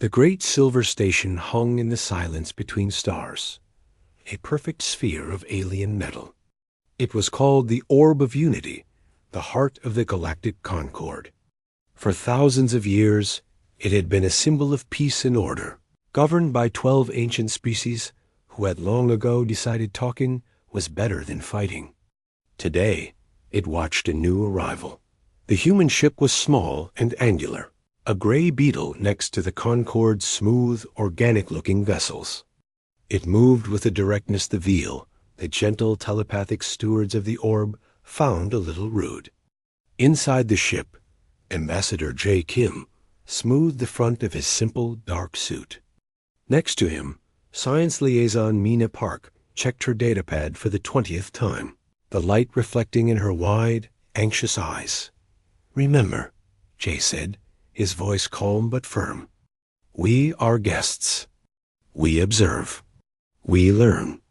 The great silver station hung in the silence between stars, a perfect sphere of alien metal. It was called the Orb of Unity, the heart of the galactic concord. For thousands of years, it had been a symbol of peace and order, governed by 12 ancient species who had long ago decided talking was better than fighting. Today, it watched a new arrival. The human ship was small and angular, a gray beetle next to the Concord's smooth, organic-looking vessels. It moved with a directness the Veal, the gentle telepathic stewards of the orb, found a little rude. Inside the ship, Ambassador J. Kim smoothed the front of his simple, dark suit. Next to him, Science Liaison Mina Park checked her datapad for the 20th time, the light reflecting in her wide, anxious eyes. "Remember," Jay said, his voice calm but firm, "we are guests. We observe. We learn.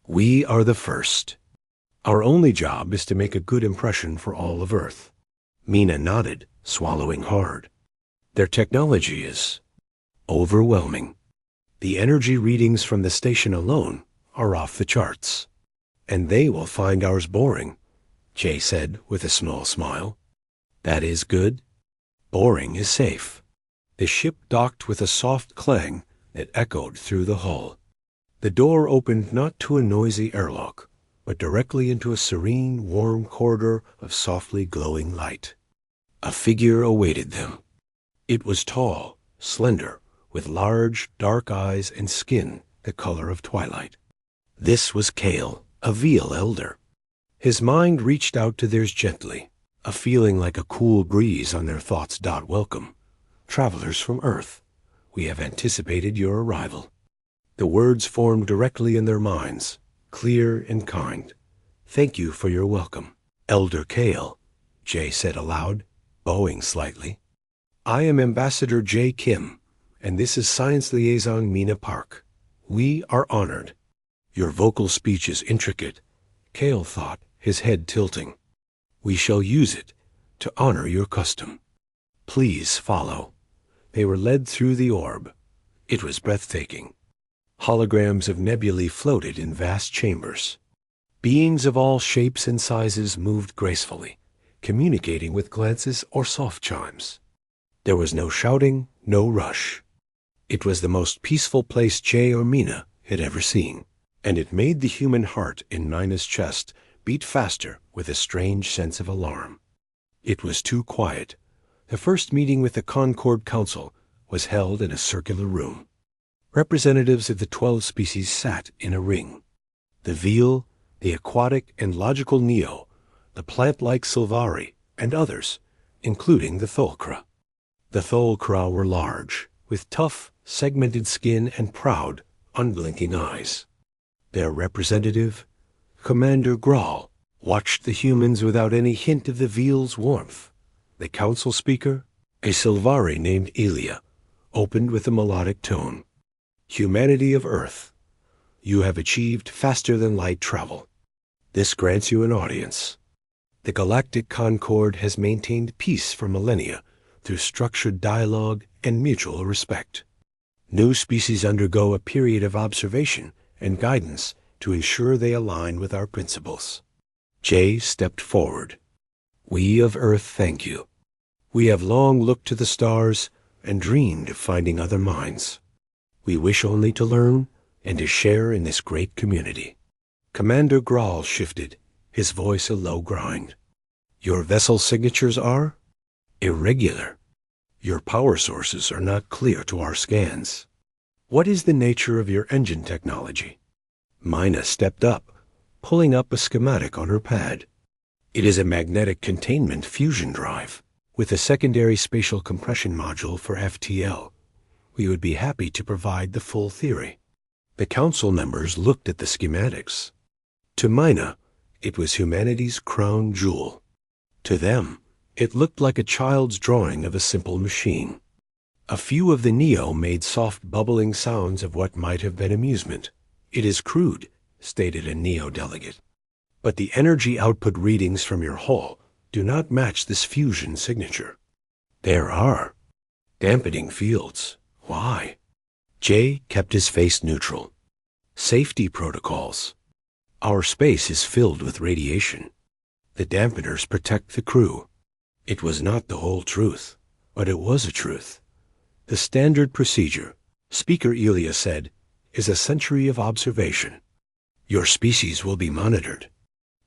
We are the first. Our only job is to make a good impression for all of Earth." Mina nodded, swallowing hard. "Their technology is overwhelming. The energy readings from the station alone are off the charts. And they will find ours boring," Jay said with a small smile. "That is good. Boring is safe." The ship docked with a soft clang that echoed through the hull. The door opened not to a noisy airlock, but directly into a serene, warm corridor of softly glowing light. A figure awaited them. It was tall, slender, with large, dark eyes and skin the color of twilight. This was Kale, a Veal elder. His mind reached out to theirs gently, a feeling like a cool breeze on their thoughts. "Welcome, travelers from Earth. We have anticipated your arrival." The words formed directly in their minds, clear and kind. "Thank you for your welcome, Elder Kale," Jay said aloud, bowing slightly. "I am Ambassador J. Kim, and this is Science Liaison Mina Park. We are honored." "Your vocal speech is intricate," Kale thought, his head tilting. "We shall use it to honor your custom. Please follow." They were led through the orb. It was breathtaking. Holograms of nebulae floated in vast chambers. Beings of all shapes and sizes moved gracefully, communicating with glances or soft chimes. There was no shouting, no rush. It was the most peaceful place Jay or Mina had ever seen, and it made the human heart in Nina's chest beat faster with a strange sense of alarm. It was too quiet. The first meeting with the Concord Council was held in a circular room. Representatives of the 12 species sat in a ring. The Veal, the aquatic and logical Neo, the plant-like Sylvari, and others, including the Tholkra. The Tholkra were large, with tough, segmented skin and proud, unblinking eyes. Their representative, Commander Grawl, watched the humans without any hint of the Veal's warmth. The council speaker, a Sylvari named Elia, opened with a melodic tone. "Humanity of Earth, you have achieved faster-than-light travel. This grants you an audience. The Galactic Concord has maintained peace for millennia through structured dialogue and mutual respect. New species undergo a period of observation and guidance to ensure they align with our principles." Jay stepped forward. "We of Earth thank you. We have long looked to the stars and dreamed of finding other minds. We wish only to learn and to share in this great community." Commander Grawl shifted, his voice a low grind. "Your vessel signatures are irregular. Your power sources are not clear to our scans. What is the nature of your engine technology?" Mina stepped up, pulling up a schematic on her pad. "It is a magnetic containment fusion drive with a secondary spatial compression module for FTL. We would be happy to provide the full theory." The council members looked at the schematics. To Mina, it was humanity's crown jewel. To them, it looked like a child's drawing of a simple machine. A few of the Neo made soft bubbling sounds of what might have been amusement. "It is crude," stated a Neo delegate. "But the energy output readings from your hull do not match this fusion signature. There are dampening fields, Why? Jay kept his face neutral. Safety protocols. Our space is filled with radiation. The dampeners protect the crew. It was not the whole truth, but it was a truth. The standard procedure, Speaker Elia said, is a century of observation. Your species will be monitored.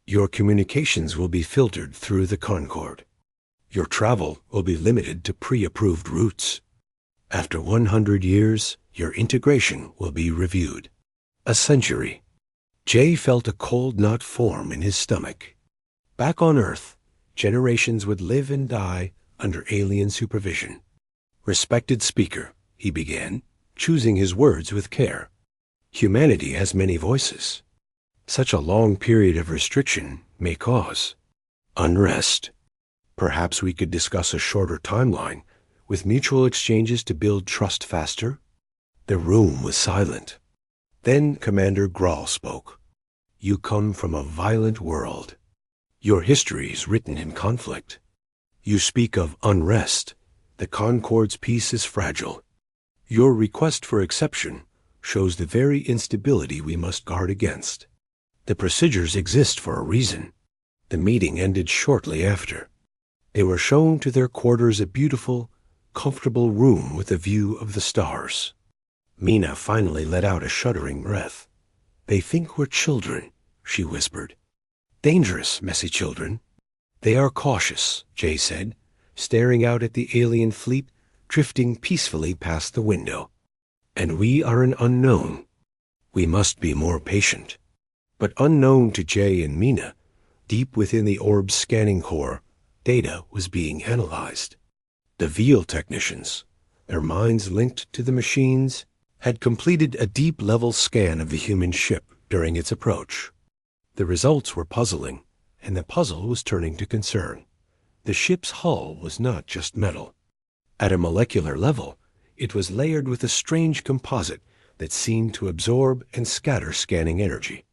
Your communications will be filtered through the Concorde. Your travel will be limited to pre-approved routes. After 100 years, your integration will be reviewed. A century. Jay felt a cold knot form in his stomach. Back on Earth, generations would live and die under alien supervision. Respected Speaker, he began, choosing his words with care. Humanity has many voices. Such a long period of restriction may cause unrest. Perhaps we could discuss a shorter timeline with mutual exchanges to build trust faster. The room was silent. Then Commander Grawl spoke. You come from a violent world. Your history is written in conflict. You speak of unrest. The Concorde's peace is fragile. Your request for exception shows the very instability we must guard against. The procedures exist for a reason. The meeting ended shortly after. They were shown to their quarters a beautiful, comfortable room with a view of the stars. Mina finally let out a shuddering breath. They think we're children, she whispered. Dangerous, messy children. They are cautious, Jay said, staring out at the alien fleet drifting peacefully past the window. And we are an unknown. We must be more patient. But unknown to Jay and Mina, deep within the orb's scanning core, data was being analyzed. The Veal technicians, their minds linked to the machines, had completed a deep-level scan of the human ship during its approach. The results were puzzling, and the puzzle was turning to concern. The ship's hull was not just metal. At a molecular level, it was layered with a strange composite that seemed to absorb and scatter scanning energy.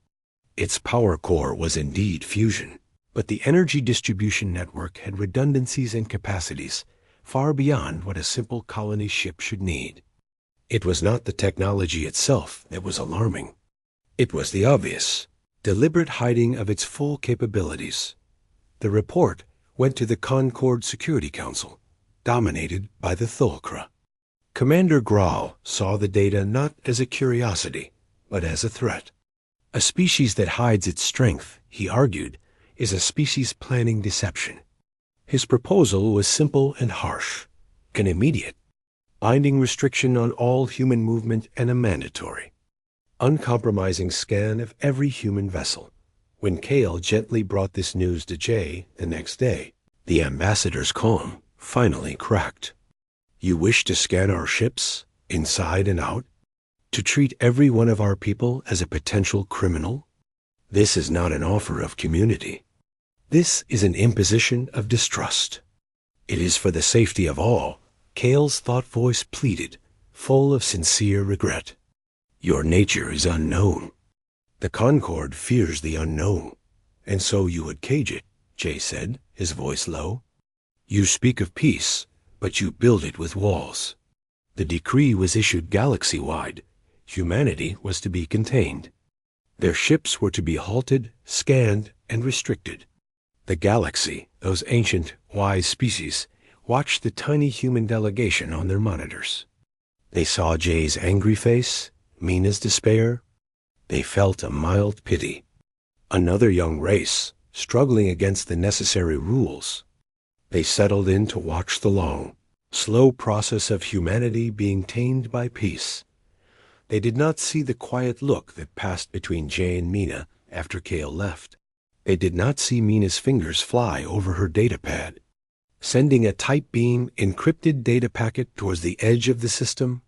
Its power core was indeed fusion, but the energy distribution network had redundancies and capacities far beyond what a simple colony ship should need. It was not the technology itself that was alarming. It was the obvious, deliberate hiding of its full capabilities. The report went to the Concorde Security Council, dominated by the Thulcra. Commander Grawl saw the data not as a curiosity, but as a threat. A species that hides its strength, he argued, is a species planning deception. His proposal was simple and harsh, an immediate, binding restriction on all human movement and a mandatory, uncompromising scan of every human vessel. When Kale gently brought this news to Jay the next day, the ambassador's calm finally cracked. You wish to scan our ships, inside and out? To treat every one of our people as a potential criminal? This is not an offer of community. This is an imposition of distrust. It is for the safety of all, Kale's thought voice pleaded, full of sincere regret. Your nature is unknown. The Concorde fears the unknown, and so you would cage it, Jay said, his voice low. You speak of peace, but you build it with walls. The decree was issued galaxy-wide. Humanity was to be contained. Their ships were to be halted, scanned, and restricted. The galaxy, those ancient, wise species, watched the tiny human delegation on their monitors. They saw Jay's angry face, Mina's despair. They felt a mild pity. Another young race, struggling against the necessary rules. They settled in to watch the long, slow process of humanity being tamed by peace. They did not see the quiet look that passed between Jay and Mina after Kale left. They did not see Mina's fingers fly over her data pad, sending a tight beam encrypted data packet towards the edge of the system,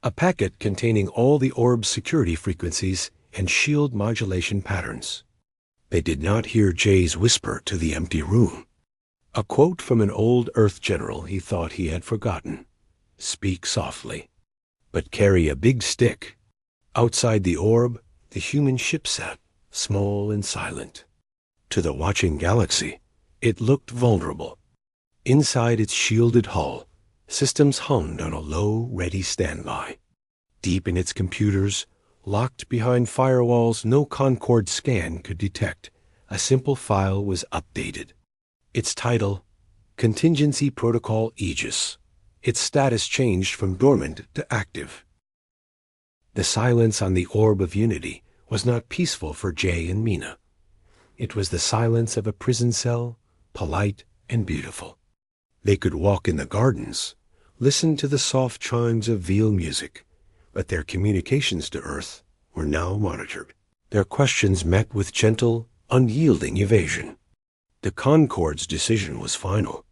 a packet containing all the orb's security frequencies and shield modulation patterns. They did not hear Jay's whisper to the empty room, a quote from an old Earth general he thought he had forgotten. Speak softly, but carry a big stick. Outside the orb, the human ship sat, small and silent. To the watching galaxy, it looked vulnerable. Inside its shielded hull, Systems hummed on a low, ready standby. Deep in its computers, locked behind firewalls no Concorde scan could detect, a simple file was updated. Its title, Contingency Protocol Aegis. Its status changed from dormant to active. The silence on the Orb of Unity was not peaceful for Jay and Mina. It was the silence of a prison cell, polite and beautiful. They could walk in the gardens, listen to the soft chimes of veal music, but their communications to Earth were now monitored. Their questions met with gentle, unyielding evasion. The Concorde's decision was final.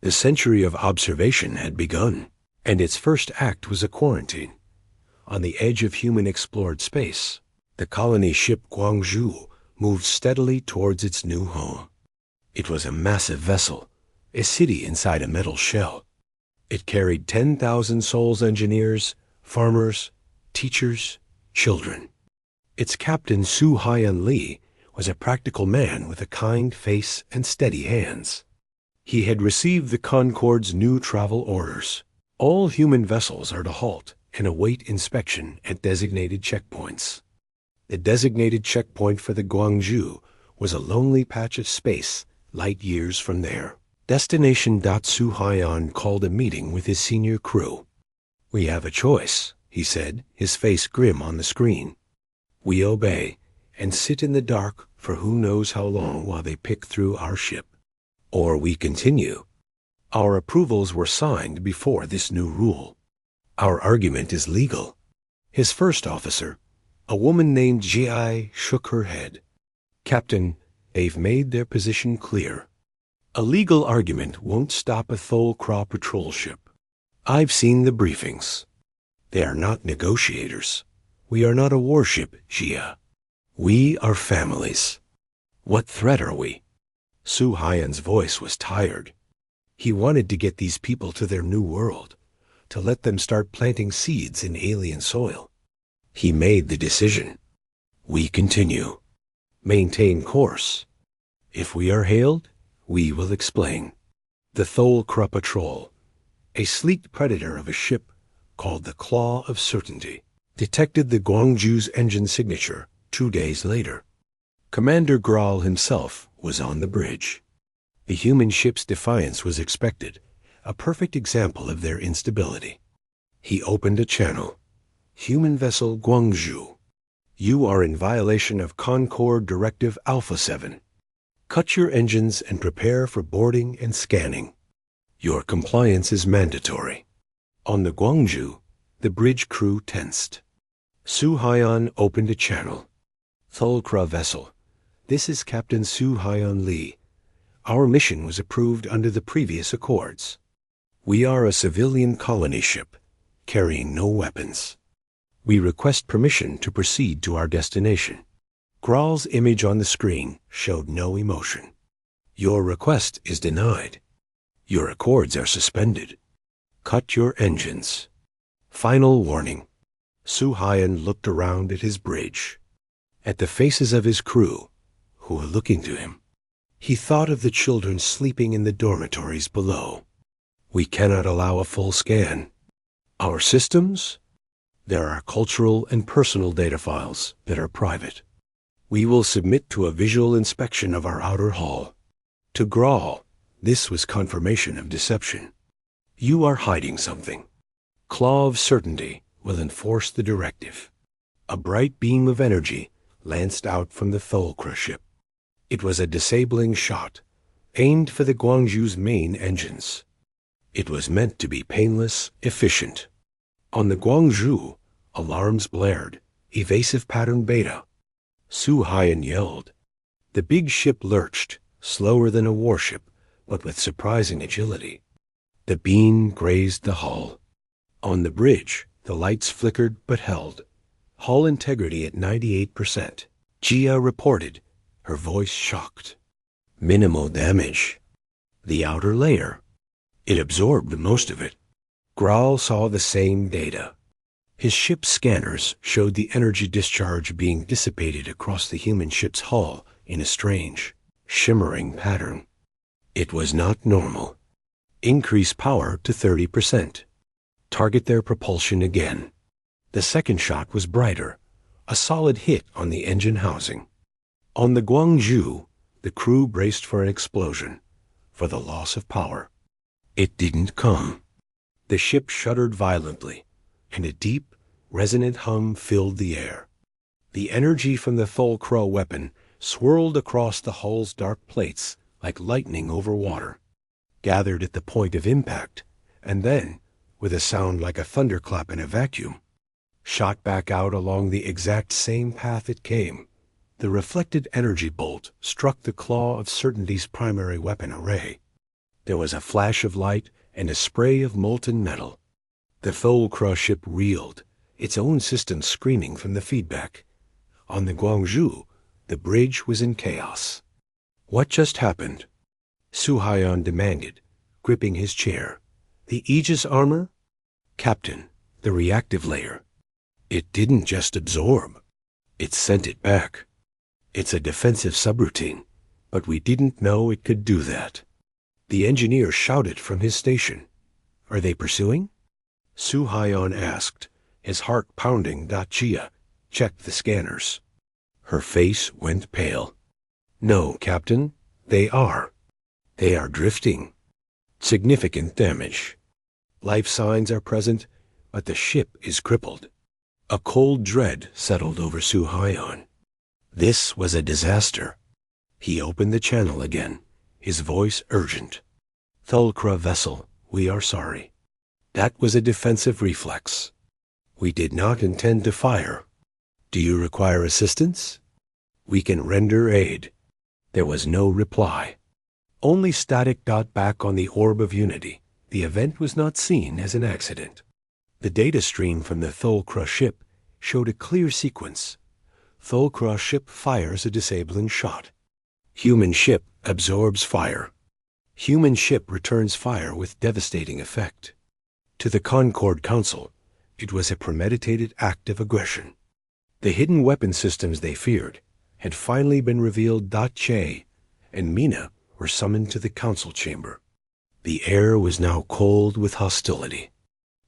The century of observation had begun, and its first act was a quarantine. On the edge of human-explored space, the colony ship Guangzhou moved steadily towards its new home. It was a massive vessel, a city inside a metal shell. It carried 10,000 Souls engineers, farmers, teachers, children. Its captain, Su Haiyan Li, was a practical man with a kind face and steady hands. He had received the Concorde's new travel orders. All human vessels are to halt and await inspection at designated checkpoints. The designated checkpoint for the Guangzhou was a lonely patch of space light years from there. Destination. Su Haiyan called a meeting with his senior crew. "We have a choice," he said, his face grim on the screen. "We obey and sit in the dark for who knows how long while they pick through our ship. Or we continue. Our approvals were signed before this new rule. Our argument is legal." His first officer, a woman named Ji, shook her head. "Captain, they've made their position clear. A legal argument won't stop a Thol Kra patrol ship. I've seen the briefings. They are not negotiators. We are not a warship, Jia. We are families. What threat are we?" Su Haiyan's voice was tired. He wanted to get these people to their new world, to let them start planting seeds in alien soil. He made the decision. We continue. Maintain course. If we are hailed, we will explain. The Thol Kra Patrol, a sleek predator of a ship called the Claw of Certainty, detected the Guangzhou's engine signature 2 days later. Commander Graal himself was on the bridge. The human ship's defiance was expected, a perfect example of their instability. He opened a channel. "Human vessel Guangzhou, you are in violation of Concorde Directive Alpha 7. Cut your engines and prepare for boarding and scanning. Your compliance is mandatory." On the Guangzhou, the bridge crew tensed. Su Haiyan opened a channel. "Thol Kra vessel, this is Captain Su Haiyan Li. Our mission was approved under the previous accords. We are a civilian colony ship, carrying no weapons. We request permission to proceed to our destination." Graal's image on the screen showed no emotion. "Your request is denied. Your accords are suspended. Cut your engines. Final warning." Su Haiyan looked around at his bridge, at the faces of his crew, who were looking to him. He thought of the children sleeping in the dormitories below. "We cannot allow a full scan. Our systems? There are cultural and personal data files that are private. We will submit to a visual inspection of our outer hull." To Graal, this was confirmation of deception. "You are hiding something. Claw of Certainty will enforce the directive." A bright beam of energy lanced out from the Thol Kra ship. It was a disabling shot, aimed for the Guangzhou's main engines. It was meant to be painless, efficient. On the Guangzhou, alarms blared, evasive pattern beta. Su Haiyan yelled. The big ship lurched, slower than a warship, but with surprising agility. The beam grazed the hull. On the bridge, the lights flickered but held. Hull integrity at 98%. Jia reported, her voice shocked. "Minimal damage. The outer layer. It absorbed most of it." Graal saw the same data. His ship's scanners showed the energy discharge being dissipated across the human ship's hull in a strange, shimmering pattern. It was not normal. Increase power to 30%. Target their propulsion again. The second shot was brighter, a solid hit on the engine housing. On the Guangzhou, the crew braced for an explosion, for the loss of power. It didn't come. The ship shuddered violently, and a deep, resonant hum filled the air. The energy from the Tholkra weapon swirled across the hull's dark plates like lightning over water, gathered at the point of impact, and then, with a sound like a thunderclap in a vacuum, shot back out along the exact same path it came. The reflected energy bolt struck the claw of Certainty's primary weapon array. There was a flash of light and a spray of molten metal. The Tholkra ship reeled, its own system screaming from the feedback. On the Guangzhou, the bridge was in chaos. What just happened? Su-Hyon demanded, gripping his chair. The Aegis armor? Captain, the reactive layer. It didn't just absorb. It sent it back. It's a defensive subroutine, but we didn't know it could do that. The engineer shouted from his station. Are they pursuing? Su-Hyon asked, his heart pounding. Jia checked the scanners. Her face went pale. No, Captain, they are. They are drifting. Significant damage. Life signs are present, but the ship is crippled. A cold dread settled over Su-Hyon. This was a disaster. He opened the channel again, his voice urgent. Tholkra vessel, we are sorry. That was a defensive reflex. We did not intend to fire. Do you require assistance? We can render aid. There was no reply. Only static. Back on the Orb of Unity, the event was not seen as an accident. The data stream from the Tholkra ship showed a clear sequence. Tholkra ship fires a disabling shot. Human ship absorbs fire. Human ship returns fire with devastating effect. To the Concord Council, it was a premeditated act of aggression. The hidden weapon systems they feared had finally been revealed. Che and Mina were summoned to the council chamber. The air was now cold with hostility.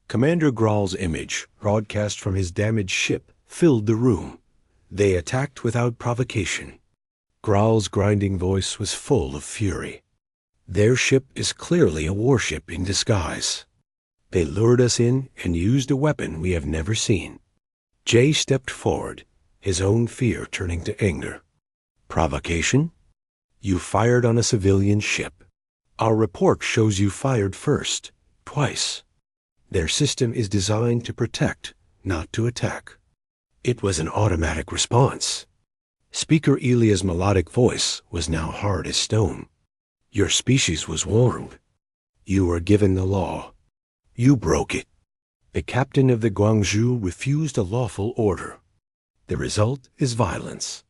Commander Graal's image, broadcast from his damaged ship, filled the room. They attacked without provocation. Graal's grinding voice was full of fury. Their ship is clearly a warship in disguise. They lured us in and used a weapon we have never seen. Jay stepped forward, his own fear turning to anger. Provocation? You fired on a civilian ship. Our report shows you fired first, twice. Their system is designed to protect, not to attack. It was an automatic response. Speaker Elia's melodic voice was now hard as stone. Your species was warned. You were given the law. You broke it. The captain of the Guangzhou refused a lawful order. The result is violence.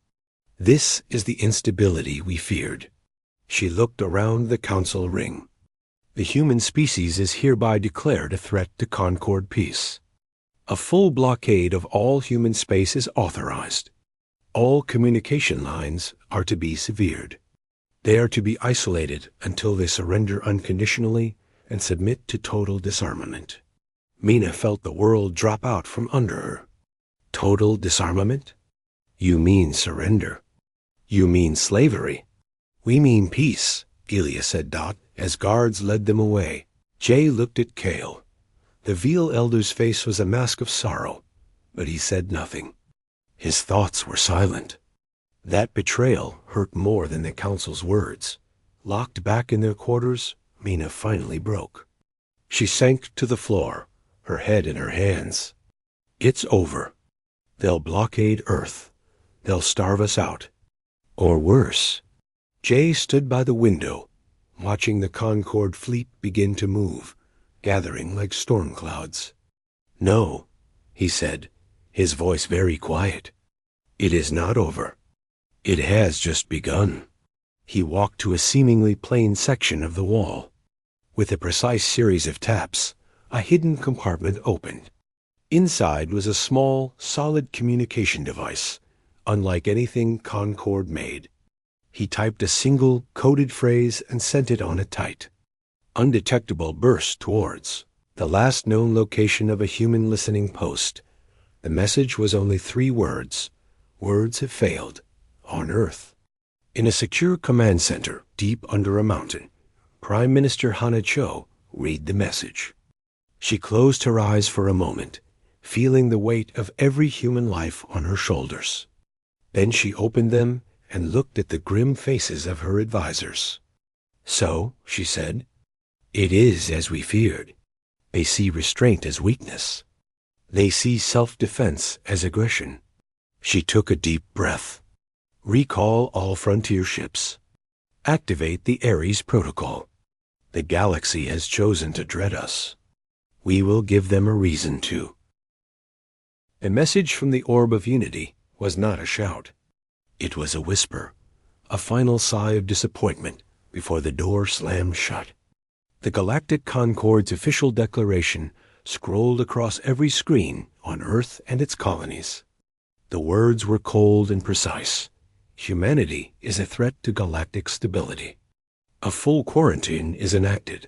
This is the instability we feared. She looked around the council ring. The human species is hereby declared a threat to Concord peace. A full blockade of all human space is authorized. All communication lines are to be severed. They are to be isolated until they surrender unconditionally and submit to total disarmament. Mina felt the world drop out from under her. Total disarmament? You mean surrender. You mean slavery. We mean peace, Elia said. As guards led them away. Jay looked at Kale. The Veal elder's face was a mask of sorrow, but he said nothing. His thoughts were silent. That betrayal hurt more than the council's words. Locked back in their quarters, Mina finally broke. She sank to the floor, her head in her hands. It's over. They'll blockade Earth. They'll starve us out. Or worse. Jay stood by the window, watching the Concord fleet begin to move, gathering like storm clouds. No, he said, his voice very quiet. It is not over. It has just begun. He walked to a seemingly plain section of the wall. With a precise series of taps, a hidden compartment opened. Inside was a small, solid communication device, unlike anything Concord made. He typed a single, coded phrase and sent it on a tight. undetectable burst towards the last known location of a human listening post. The message was only 3 words. Words have failed. On Earth. In a secure command center deep under a mountain, Prime Minister Hana Cho read the message. She closed her eyes for a moment, feeling the weight of every human life on her shoulders. Then she opened them and looked at the grim faces of her advisors. So, she said, it is as we feared. They see restraint as weakness. They see self-defense as aggression. She took a deep breath. Recall all frontier ships. Activate the Ares Protocol. The galaxy has chosen to dread us. We will give them a reason to. A message from the Orb of Unity was not a shout. It was a whisper, a final sigh of disappointment before the door slammed shut. The Galactic Concord's official declaration scrolled across every screen on Earth and its colonies. The words were cold and precise. Humanity is a threat to galactic stability. A full quarantine is enacted.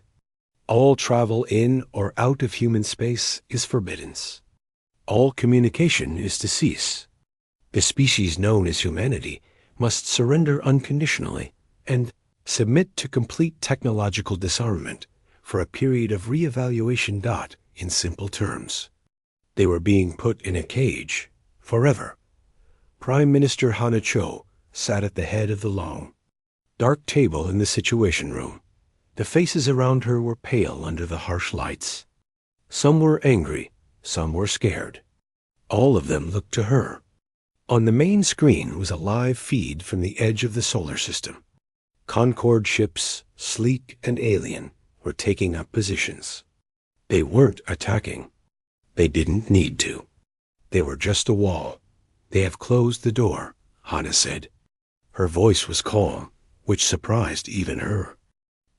All travel in or out of human space is forbidden. All communication is to cease. The species known as humanity must surrender unconditionally and submit to complete technological disarmament for a period of re-evaluation. In simple terms, they were being put in a cage forever. Prime Minister Hana Cho sat at the head of the long, dark table in the Situation Room. The faces around her were pale under the harsh lights. Some were angry, some were scared. All of them looked to her. On the main screen was a live feed from the edge of the solar system. Concord ships, sleek and alien, were taking up positions. They weren't attacking. They didn't need to. They were just a wall. They have closed the door, Hana said. Her voice was calm, which surprised even her.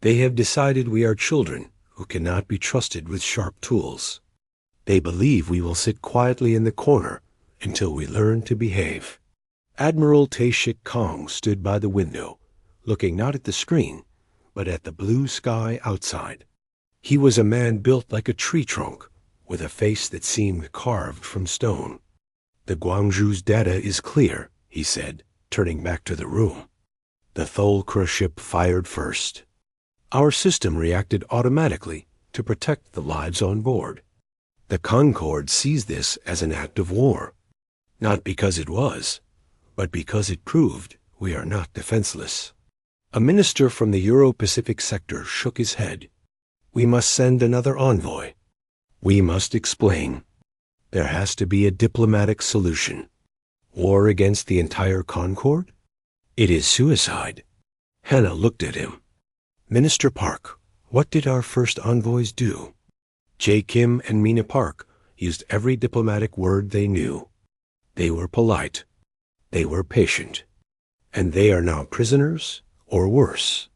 They have decided we are children who cannot be trusted with sharp tools. They believe we will sit quietly in the corner until we learn to behave. Admiral Tae-shik Kong stood by the window, looking not at the screen, but at the blue sky outside. He was a man built like a tree trunk, with a face that seemed carved from stone. The Guangzhou's data is clear, he said, turning back to the room. The Tholkra ship fired first. Our system reacted automatically to protect the lives on board. The Concord sees this as an act of war, not because it was, but because it proved we are not defenseless. A minister from the Euro-Pacific sector shook his head. We must send another envoy. We must explain. There has to be a diplomatic solution. War against the entire Concord? It is suicide. Hannah looked at him. Minister Park, what did our first envoys do? Jae Kim and Mina Park used every diplomatic word they knew. They were polite. They were patient. And they are now prisoners, or worse.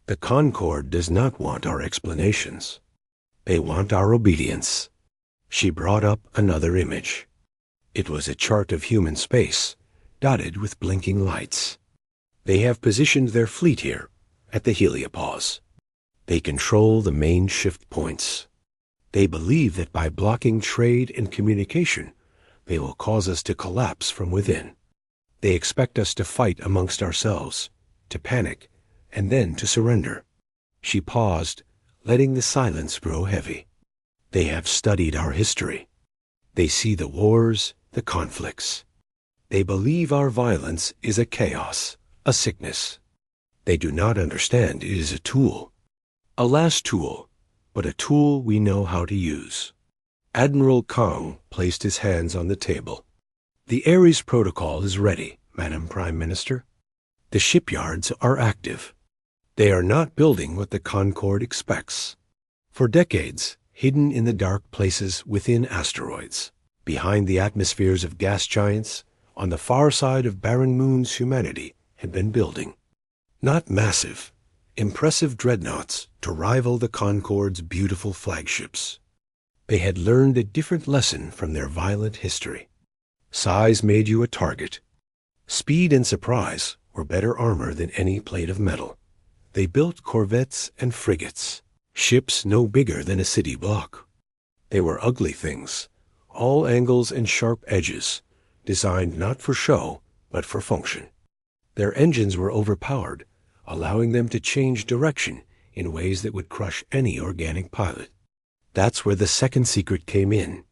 The Concord does not want our explanations. They want our obedience. She brought up another image. It was a chart of human space, dotted with blinking lights. They have positioned their fleet here, at the heliopause. They control the main shift points. They believe that by blocking trade and communication, they will cause us to collapse from within. They expect us to fight amongst ourselves, to panic, and then to surrender. She paused, letting the silence grow heavy. They have studied our history. They see the wars, the conflicts. They believe our violence is a chaos, a sickness. They do not understand it is a tool. A last tool, but a tool we know how to use. Admiral Kong placed his hands on the table. The Ares Protocol is ready, Madam Prime Minister. The shipyards are active. They are not building what the Concord expects. For decades, hidden in the dark places within asteroids, behind the atmospheres of gas giants, on the far side of barren moons humanity had been building. Not massive, impressive dreadnoughts to rival the Concord's beautiful flagships. They had learned a different lesson from their violent history. Size made you a target. Speed and surprise were better armor than any plate of metal. They built corvettes and frigates, ships no bigger than a city block. They were ugly things, all angles and sharp edges, designed not for show, but for function. Their engines were overpowered, allowing them to change direction in ways that would crush any organic pilot. That's where the second secret came in.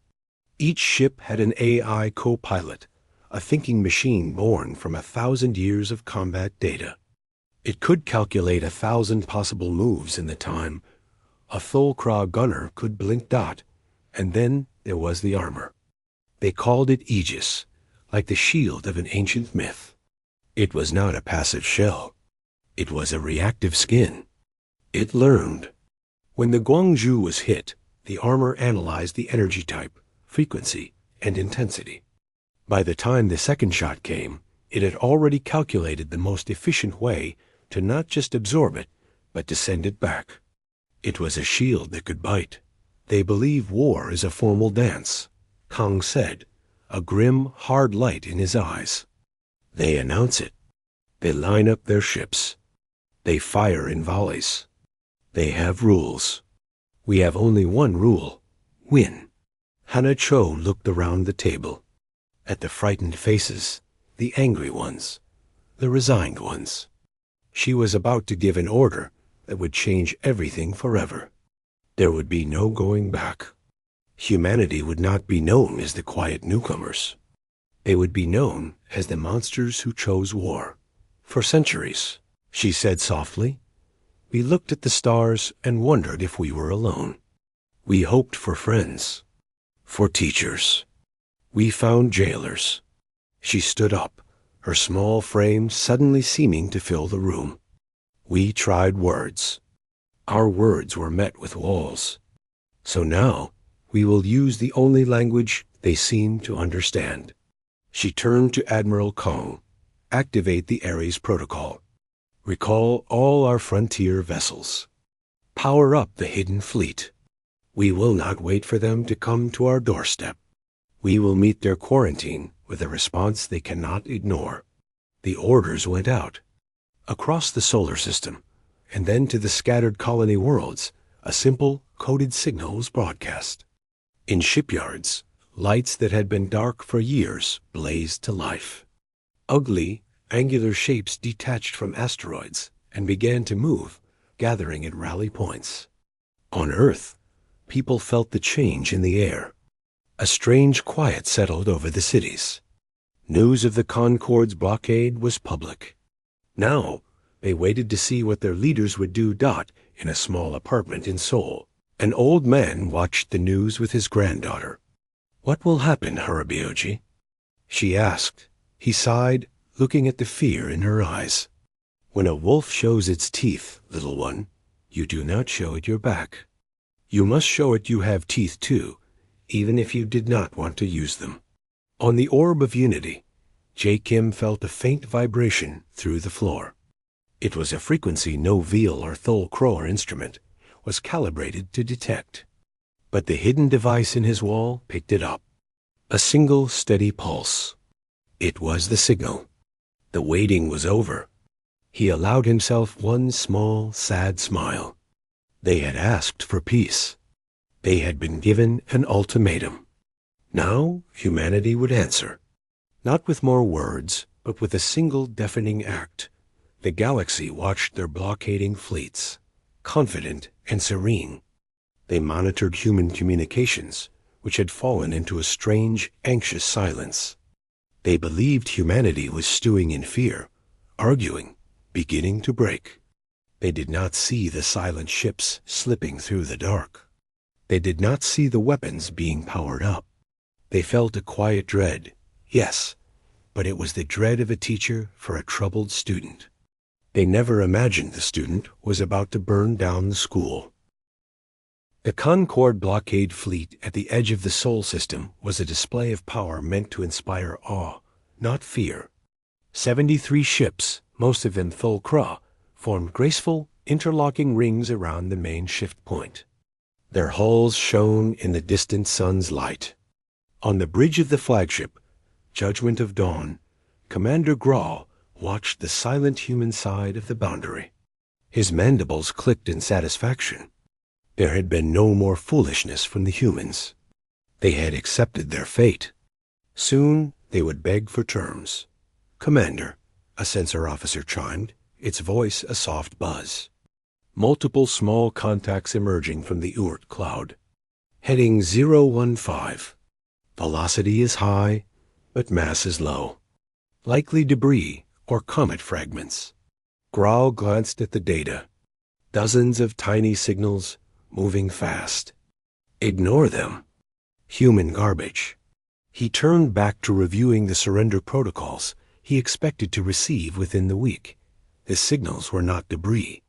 Each ship had an AI co-pilot, a thinking machine born from 1,000 years of combat data. It could calculate 1,000 possible moves in the time. A Tholcraw gunner could blink dot, and then there was the armor. They called it Aegis, like the shield of an ancient myth. It was not a passive shell. It was a reactive skin. It learned. When the Guangzhou was hit, the armor analyzed the energy type, frequency, and intensity. By the time the second shot came, it had already calculated the most efficient way to not just absorb it, but to send it back. It was a shield that could bite. They believe war is a formal dance, Kang said, a grim, hard light in his eyes. They announce it. They line up their ships. They fire in volleys. They have rules. We have only one rule: win. Hannah Cho looked around the table, at the frightened faces, the angry ones, the resigned ones. She was about to give an order that would change everything forever. There would be no going back. Humanity would not be known as the quiet newcomers. They would be known as the monsters who chose war. For centuries, she said softly, we looked at the stars and wondered if we were alone. We hoped for friends, for teachers. We found jailers. She stood up, her small frame suddenly seeming to fill the room. We tried words. Our words were met with walls. So now we will use the only language they seem to understand. She turned to Admiral Kong. Activate the Ares Protocol. Recall all our frontier vessels. Power up the hidden fleet. We will not wait for them to come to our doorstep. We will meet their quarantine with a response they cannot ignore. The orders went out. Across the solar system, and then to the scattered colony worlds, a simple, coded signal was broadcast. In shipyards, lights that had been dark for years blazed to life. Ugly, angular shapes detached from asteroids and began to move, gathering at rally points. On Earth, people felt the change in the air. A strange quiet settled over the cities. News of the Concorde's blockade was public. Now, they waited to see what their leaders would do. In a small apartment in Seoul, an old man watched the news with his granddaughter. What will happen, Harabioji? She asked. He sighed, looking at the fear in her eyes. When a wolf shows its teeth, little one, you do not show it your back. You must show it you have teeth too, even if you did not want to use them. On the orb of unity, J. Kim felt a faint vibration through the floor. It was a frequency no Veal or Tholcraw instrument was calibrated to detect. But the hidden device in his wall picked it up. A single steady pulse. It was the signal. The waiting was over. He allowed himself one small, sad smile. They had asked for peace. They had been given an ultimatum. Now humanity would answer. Not with more words, but with a single deafening act. The galaxy watched their blockading fleets, confident and serene. They monitored human communications, which had fallen into a strange, anxious silence. They believed humanity was stewing in fear, arguing, beginning to break. They did not see the silent ships slipping through the dark. They did not see the weapons being powered up. They felt a quiet dread, yes, but it was the dread of a teacher for a troubled student. They never imagined the student was about to burn down the school. The Concorde blockade fleet at the edge of the Sol system was a display of power meant to inspire awe, not fear. 73 ships, most of them Tholcraw, formed graceful, interlocking rings around the main shift point. Their hulls shone in the distant sun's light. On the bridge of the flagship, Judgment of Dawn, Commander Grawl watched the silent human side of the boundary. His mandibles clicked in satisfaction. There had been no more foolishness from the humans. They had accepted their fate. Soon they would beg for terms. "Commander," a sensor officer chimed, its voice a soft buzz. Multiple small contacts emerging from the Oort cloud. Heading 015. Velocity is high, but mass is low. Likely debris or comet fragments. Grau glanced at the data. Dozens of tiny signals moving fast. Ignore them. Human garbage. He turned back to reviewing the surrender protocols he expected to receive within the week. The signals were not debris.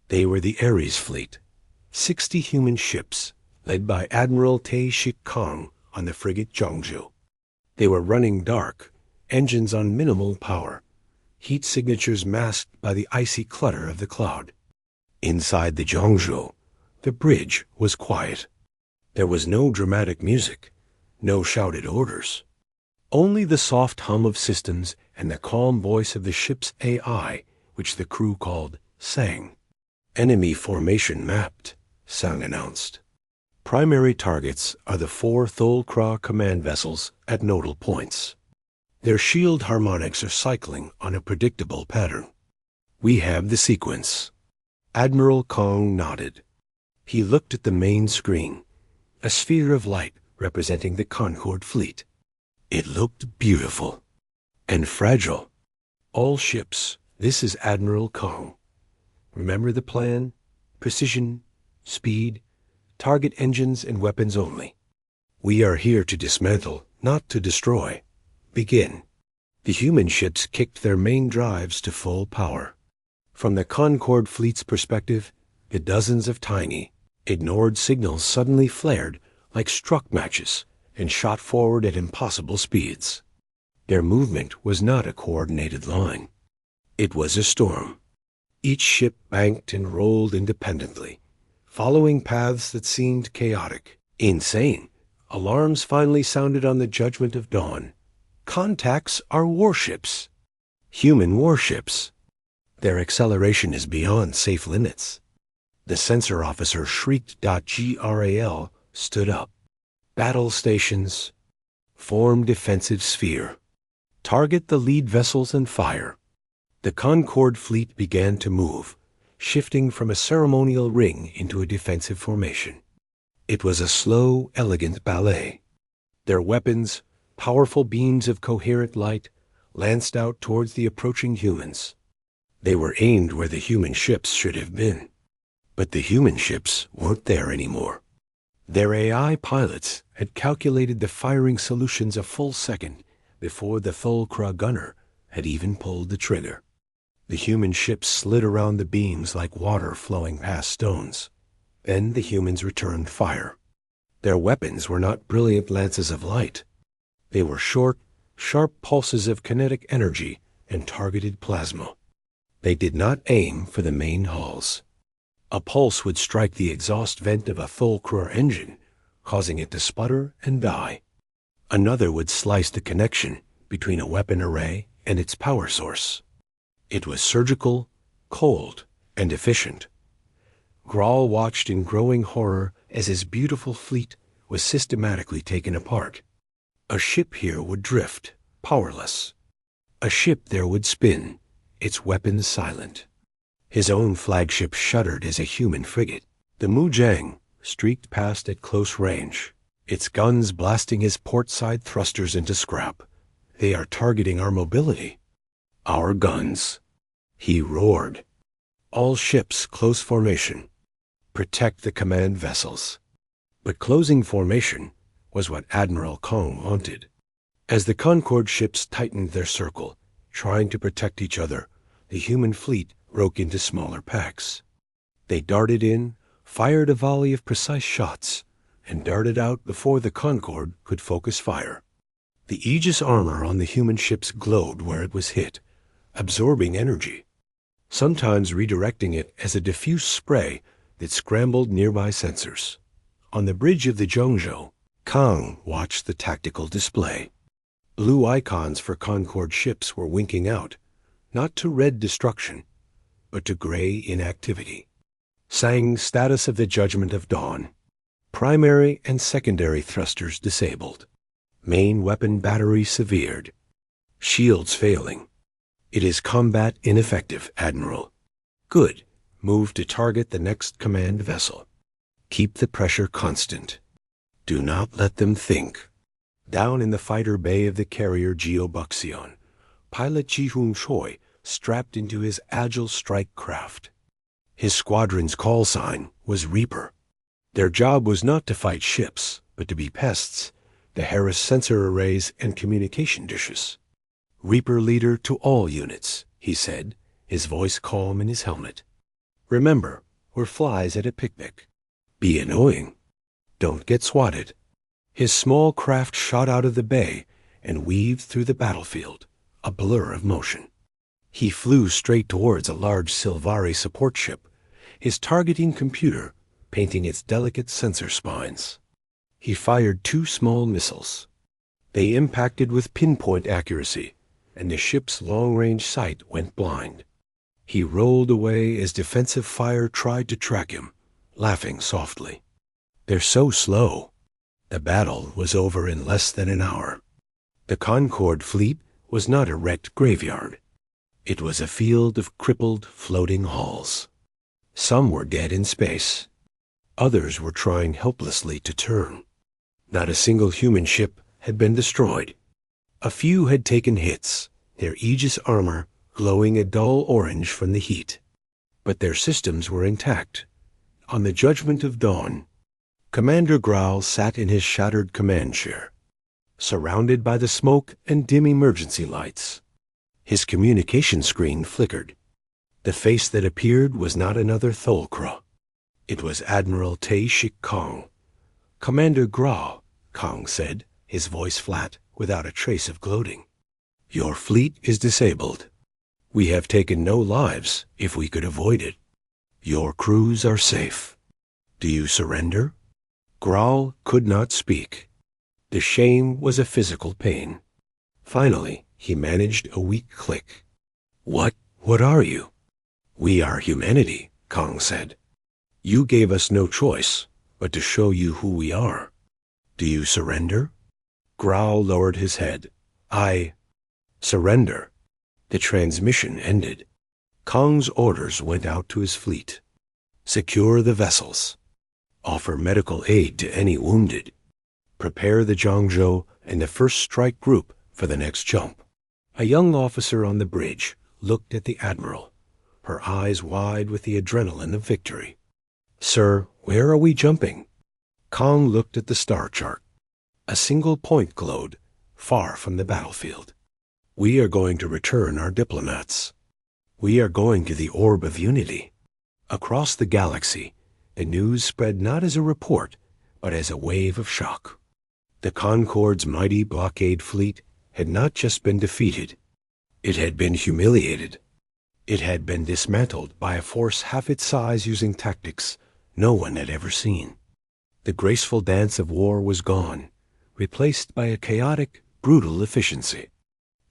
They were the Ares fleet. 60 human ships, led by Admiral Tae-Shik Kang on the frigate Jeongju. They were running dark, engines on minimal power, heat signatures masked by the icy clutter of the cloud. Inside the Jeongju, the bridge was quiet. There was no dramatic music, no shouted orders. Only the soft hum of systems and the calm voice of the ship's AI, which the crew called Sang. "Enemy formation mapped," Sang announced. "Primary targets are the 4 Thol-Kra command vessels at nodal points. Their shield harmonics are cycling on a predictable pattern. We have the sequence." Admiral Kang nodded. He looked at the main screen, a sphere of light representing the Concorde fleet. It looked beautiful and fragile. "All ships, this is Admiral Kang. Remember the plan? Precision, speed, target engines and weapons only. We are here to dismantle, not to destroy. Begin." The human ships kicked their main drives to full power. From the Concorde fleet's perspective, the dozens of tiny, ignored signals suddenly flared like struck matches and shot forward at impossible speeds. Their movement was not a coordinated line. It was a storm. Each ship banked and rolled independently, following paths that seemed chaotic, insane. Alarms finally sounded on the judgment of dawn. Contacts are warships. Human warships. Their acceleration is beyond safe limits. The sensor officer shrieked. Gral stood up. "Battle stations. Form defensive sphere. Target the lead vessels and fire." The Concorde fleet began to move, shifting from a ceremonial ring into a defensive formation. It was a slow, elegant ballet. Their weapons, powerful beams of coherent light, lanced out towards the approaching humans. They were aimed where the human ships should have been. But the human ships weren't there anymore. Their AI pilots had calculated the firing solutions a full second before the Thol-Kra gunner had even pulled the trigger. The human ships slid around the beams like water flowing past stones. Then the humans returned fire. Their weapons were not brilliant lances of light. They were short, sharp pulses of kinetic energy and targeted plasma. They did not aim for the main hulls. A pulse would strike the exhaust vent of a Thol-Kra engine, causing it to sputter and die. Another would slice the connection between a weapon array and its power source. It was surgical, cold, and efficient. Graal watched in growing horror as his beautiful fleet was systematically taken apart. A ship here would drift, powerless. A ship there would spin, its weapons silent. His own flagship shuddered as a human frigate. The Mujang streaked past at close range, its guns blasting his port-side thrusters into scrap. "They are targeting our mobility." "Our guns." He roared. "All ships close formation. Protect the command vessels." But closing formation was what Admiral Kang wanted. As the Concorde ships tightened their circle, trying to protect each other, the human fleet broke into smaller packs. They darted in, fired a volley of precise shots, and darted out before the Concorde could focus fire. The Aegis armor on the human ships glowed where it was hit, absorbing energy, sometimes redirecting it as a diffuse spray that scrambled nearby sensors. On the bridge of the Jeongju, Kang watched the tactical display. Blue icons for Concorde ships were winking out, not to red destruction, but to gray inactivity. Sang status of the Judgment of Dawn. Primary and secondary thrusters disabled. Main weapon battery severed. Shields failing. It is combat ineffective, Admiral. Good. Move to target the next command vessel. Keep the pressure constant. Do not let them think. Down in the fighter bay of the carrier Geobuxion, pilot Ji-Hoon Choi strapped into his agile strike craft. His squadron's call sign was Reaper. Their job was not to fight ships, but to be pests, to harass sensor arrays and communication dishes. Reaper leader to all units, he said, his voice calm in his helmet. Remember, we're flies at a picnic. Be annoying. Don't get swatted. His small craft shot out of the bay and weaved through the battlefield, a blur of motion. He flew straight towards a large Silvari support ship, his targeting computer painting its delicate sensor spines. He fired 2 small missiles. They impacted with pinpoint accuracy, and the ship's long-range sight went blind. He rolled away as defensive fire tried to track him, laughing softly. They're so slow. The battle was over in less than an hour. The Concorde fleet was not a wrecked graveyard. It was a field of crippled, floating hulls. Some were dead in space. Others were trying helplessly to turn. Not a single human ship had been destroyed. A few had taken hits, their Aegis armor glowing a dull orange from the heat. But their systems were intact. On the Judgment of Dawn, Commander Growl sat in his shattered command chair, surrounded by the smoke and dim emergency lights. His communication screen flickered. The face that appeared was not another Tholkra. It was Admiral Tae-Shik Kong. Commander Growl, Kong said, his voice flat, without a trace of gloating. Your fleet is disabled. We have taken no lives if we could avoid it. Your crews are safe. Do you surrender? Growl could not speak. The shame was a physical pain. Finally, he managed a weak click. What are you? We are humanity, Kong said. You gave us no choice but to show you who we are. Do you surrender? Growl lowered his head. I surrender. The transmission ended. Kong's orders went out to his fleet. Secure the vessels. Offer medical aid to any wounded. Prepare the Zhangzhou and the first strike group for the next jump. A young officer on the bridge looked at the Admiral, her eyes wide with the adrenaline of victory. Sir, where are we jumping? Kong looked at the star chart. A single point glowed, far from the battlefield. We are going to return our diplomats. We are going to the Orb of Unity. Across the galaxy, the news spread not as a report, but as a wave of shock. The Concorde's mighty blockade fleet had not just been defeated. It had been humiliated. It had been dismantled by a force half its size using tactics no one had ever seen. The graceful dance of war was gone, replaced by a chaotic, brutal efficiency.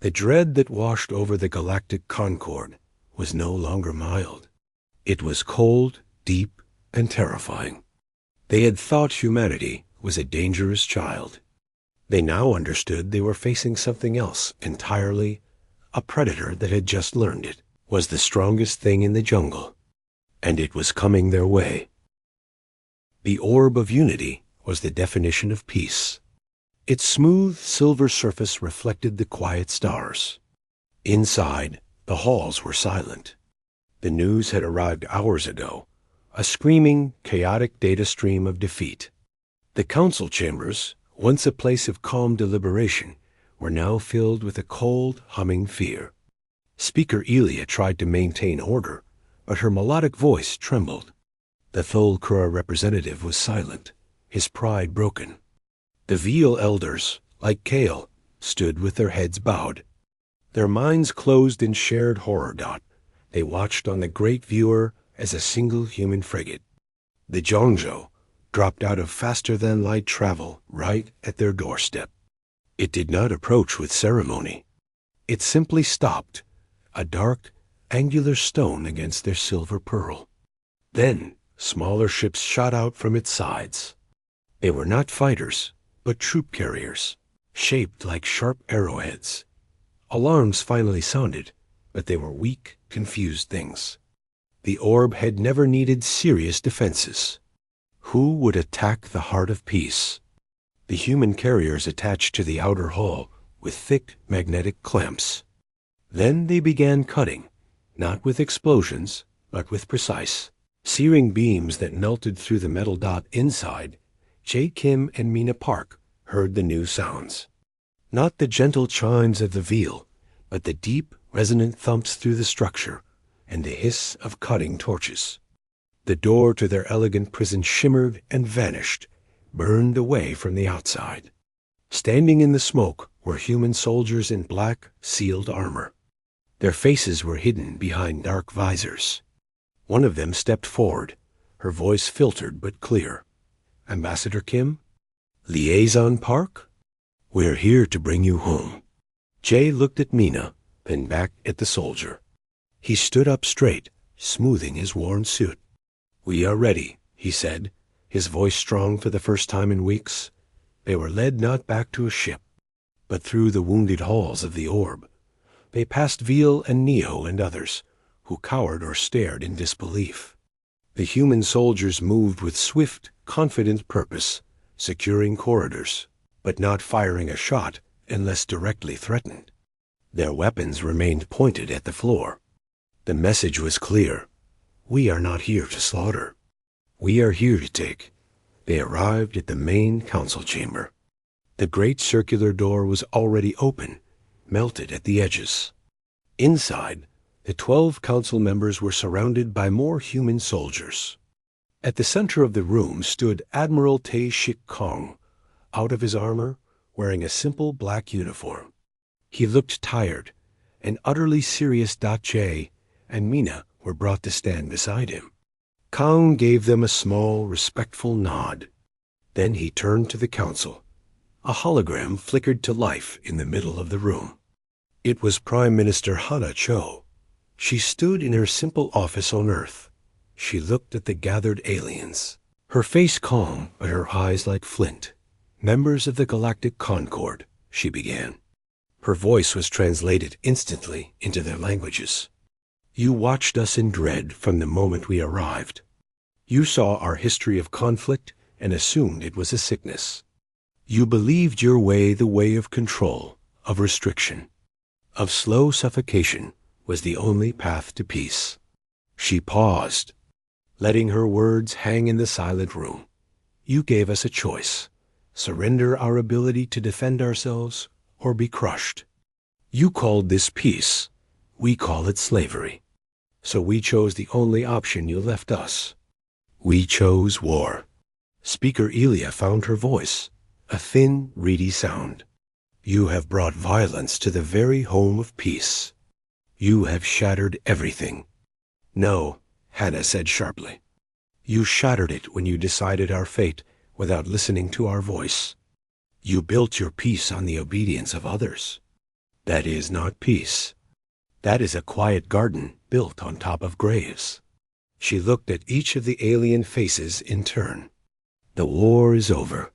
The dread that washed over the galactic Concorde was no longer mild. It was cold, deep, and terrifying. They had thought humanity was a dangerous child. They now understood they were facing something else entirely. A predator that had just learned it was the strongest thing in the jungle, and it was coming their way. The Orb of Unity was the definition of peace. Its smooth silver surface reflected the quiet stars. Inside, the halls were silent. The news had arrived hours ago, a screaming, chaotic data stream of defeat. The council chambers, once a place of calm deliberation, were now filled with a cold, humming fear. Speaker Elia tried to maintain order, but her melodic voice trembled. The Tholkra representative was silent, his pride broken. The Veal elders, like Kale, stood with their heads bowed. Their minds closed in shared horror. They watched on the great viewer as a single human frigate. The Zhangzhou dropped out of faster-than-light travel right at their doorstep. It did not approach with ceremony. It simply stopped, a dark, angular stone against their silver pearl. Then, Smaller ships shot out from its sides. They were not fighters, but troop carriers, shaped like sharp arrowheads. Alarms finally sounded, but they were weak, confused things. The orb had never needed serious defenses. Who would attack the heart of peace? The human carriers attached to the outer hull with thick magnetic clamps. Then they began cutting, not with explosions, but with precise, searing beams that melted through the metal dot inside. Jae Kim and Mina Park heard the new sounds. Not the gentle chimes of the veal, but the deep, resonant thumps through the structure and the hiss of cutting torches. The door to their elegant prison shimmered and vanished, burned away from the outside. Standing in the smoke were human soldiers in black, sealed armor. Their faces were hidden behind dark visors. One of them stepped forward, her voice filtered but clear. "Ambassador Kim? Liaison Park? We're here to bring you home." Jay looked at Mina, then back at the soldier. He stood up straight, smoothing his worn suit. "We are ready," he said, his voice strong for the first time in weeks. They were led not back to a ship, but through the wounded halls of the orb. They passed Veal and Neo and others, who cowered or stared in disbelief. The human soldiers moved with swift, confident purpose, securing corridors, but not firing a shot unless directly threatened. Their weapons remained pointed at the floor. The message was clear. We are not here to slaughter. We are here to take. They arrived at the main council chamber. The great circular door was already open, melted at the edges. Inside, the 12 council members were surrounded by more human soldiers. At the center of the room stood Admiral Tae Shik Kong, out of his armor, wearing a simple black uniform. He looked tired, and utterly serious Jae and Mina were brought to stand beside him. Kong gave them a small, respectful nod. Then he turned to the council. A hologram flickered to life in the middle of the room. It was Prime Minister Hana Cho. She stood in her simple office on Earth. She looked at the gathered aliens, her face calm but her eyes like flint. "Members of the Galactic Concord," she began. Her voice was translated instantly into their languages. "You watched us in dread from the moment we arrived. You saw our history of conflict and assumed it was a sickness. You believed your way the way of control, of restriction, of slow suffocation was the only path to peace." She paused, letting her words hang in the silent room. "You gave us a choice: surrender our ability to defend ourselves or be crushed. You called this peace. We call it slavery. So we chose the only option you left us. We chose war." Speaker Elia found her voice, a thin, reedy sound. "You have brought violence to the very home of peace. You have shattered everything." "No," Hannah said sharply. "You shattered it when you decided our fate without listening to our voice. You built your peace on the obedience of others. That is not peace. That is a quiet garden built on top of graves." She looked at each of the alien faces in turn. "The war is over.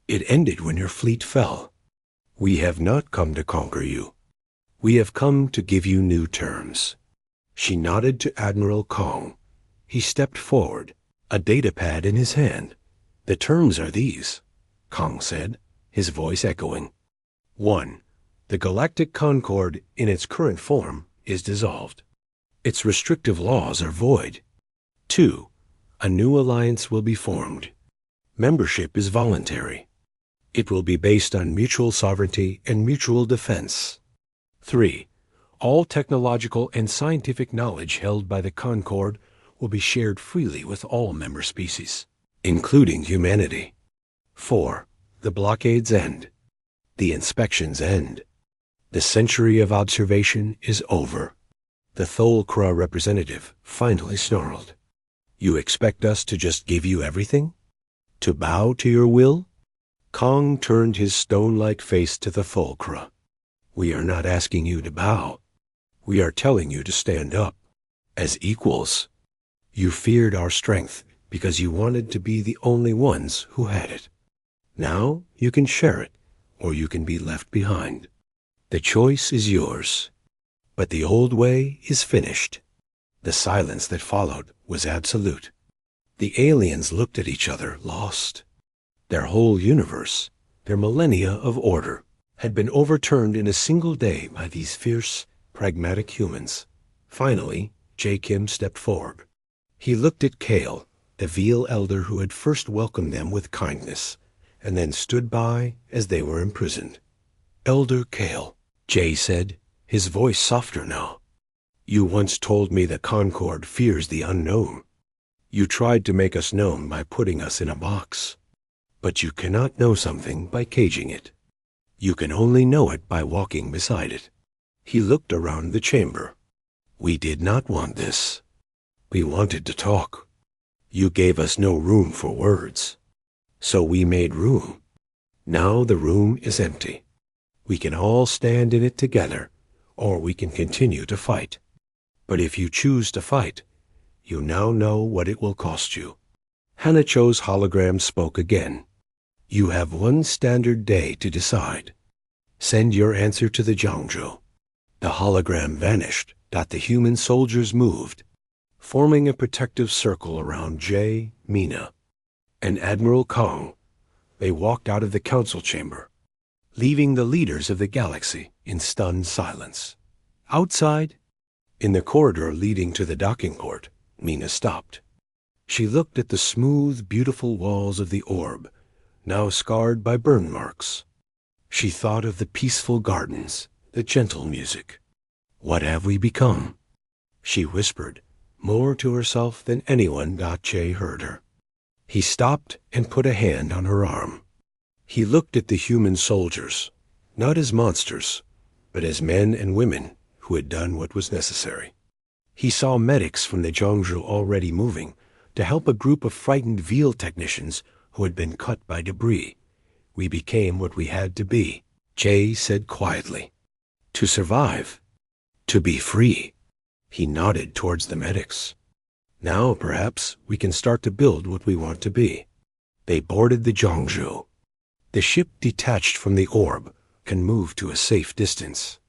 It ended when your fleet fell. We have not come to conquer you. We have come to give you new terms." She nodded to Admiral Kong. He stepped forward, a data pad in his hand. "The terms are these," Kong said, his voice echoing. 1. The Galactic Concord, in its current form, is dissolved. Its restrictive laws are void. 2. A new alliance will be formed. Membership is voluntary. It will be based on mutual sovereignty and mutual defense. 3. All technological and scientific knowledge held by the Concord will be shared freely with all member species, including humanity. 4. The blockades end. The inspections end. The century of observation is over. The Tholkra representative finally snarled. "You expect us to just give you everything? To bow to your will?" Kong turned his stone-like face to the Tholkra. "We are not asking you to bow. We are telling you to stand up. As equals. You feared our strength because you wanted to be the only ones who had it. Now you can share it, or you can be left behind. The choice is yours. But the old way is finished. The silence that followed was absolute. The aliens looked at each other, lost. Their whole universe, their millennia of order, had been overturned in a single day by these fierce, pragmatic humans. Finally, J. Kim stepped forward. He looked at Kale, the Veal elder who had first welcomed them with kindness, and then stood by as they were imprisoned. "Elder Kale," Jay said, his voice softer now. "You once told me the Concord fears the unknown. You tried to make us known by putting us in a box. But you cannot know something by caging it. You can only know it by walking beside it." He looked around the chamber. "We did not want this. We wanted to talk. You gave us no room for words. So we made room. Now the room is empty. We can all stand in it together, or we can continue to fight. But if you choose to fight, you now know what it will cost you." Hanacho's hologram spoke again. "You have one standard day to decide. Send your answer to the Jiangzhou." The hologram vanished. The human soldiers moved, forming a protective circle around Jay, Mina, and Admiral Kong. They walked out of the council chamber, leaving the leaders of the galaxy in stunned silence. Outside, in the corridor leading to the docking port, Mina stopped. She looked at the smooth, beautiful walls of the orb, now scarred by burn marks. She thought of the peaceful gardens, the gentle music. "What have we become?" she whispered, more to herself than anyone. Che heard her. He stopped and put a hand on her arm. He looked at the human soldiers, not as monsters, but as men and women who had done what was necessary. He saw medics from the Jiangzhou already moving to help a group of frightened Veal technicians who had been cut by debris. "We became what we had to be," Jay said quietly. "To survive. To be free." He nodded towards the medics. "Now, perhaps, we can start to build what we want to be." They boarded the Jiangzhou. The ship detached from the orb can move to a safe distance.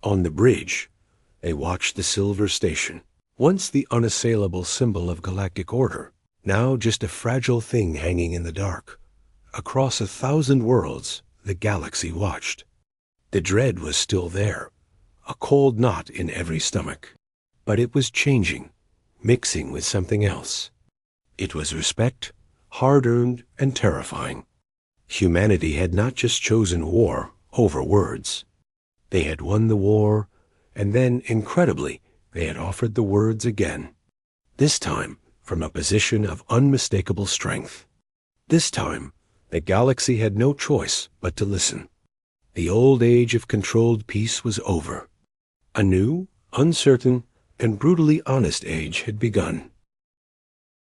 On the bridge, they watched the Silver Station, once the unassailable symbol of galactic order, now just a fragile thing hanging in the dark. Across 1,000 worlds, the galaxy watched. The dread was still there, a cold knot in every stomach. But it was changing, mixing with something else. It was respect, hard-earned and terrifying. Humanity had not just chosen war over words. They had won the war, and then, incredibly, they had offered the words again. This time, from a position of unmistakable strength. This time, the galaxy had no choice but to listen. The old age of controlled peace was over. A new, uncertain, and brutally honest age had begun.